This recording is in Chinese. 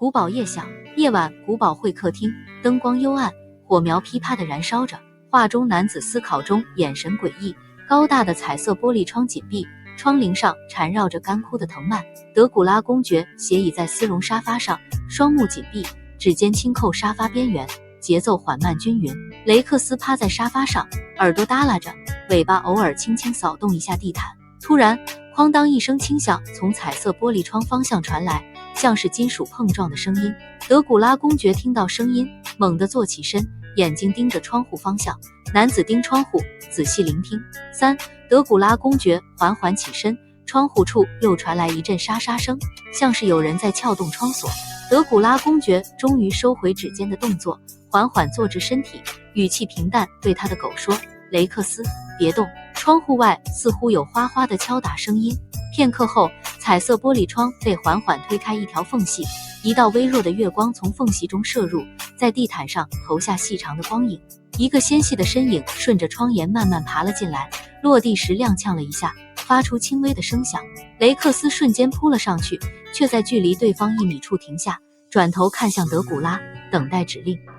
古堡夜响，夜晚古堡会客厅，灯光幽暗，火苗噼啪地燃烧着。画中男子思考中，眼神诡异。高大的彩色玻璃窗紧闭，窗棂上缠绕着干枯的藤蔓。德古拉公爵斜倚在丝绒沙发上，双目紧闭，指尖轻扣沙发边缘，节奏缓慢均匀。雷克斯趴在沙发上，耳朵耷拉着，尾巴偶尔轻轻扫动一下地毯。突然，哐当一声轻响从彩色玻璃窗方向传来，像是金属碰撞的声音。德古拉公爵听到声音，猛地坐起身，眼睛盯着窗户方向。男子盯窗户，仔细聆听。德古拉公爵缓缓起身，窗户处又传来一阵沙沙声，像是有人在撬动窗锁。德古拉公爵终于收回指尖的动作，缓缓坐直身体，语气平淡对他的狗说：“雷克斯，别动。”窗户外似乎有哗哗的敲打声音。片刻后，彩色玻璃窗被缓缓推开一条缝隙，一道微弱的月光从缝隙中射入，在地毯上投下细长的光影。一个纤细的身影顺着窗沿慢慢爬了进来，落地时踉跄了一下，发出轻微的声响。雷克斯瞬间扑了上去，却在距离对方1米处停下，转头看向德古拉，等待指令。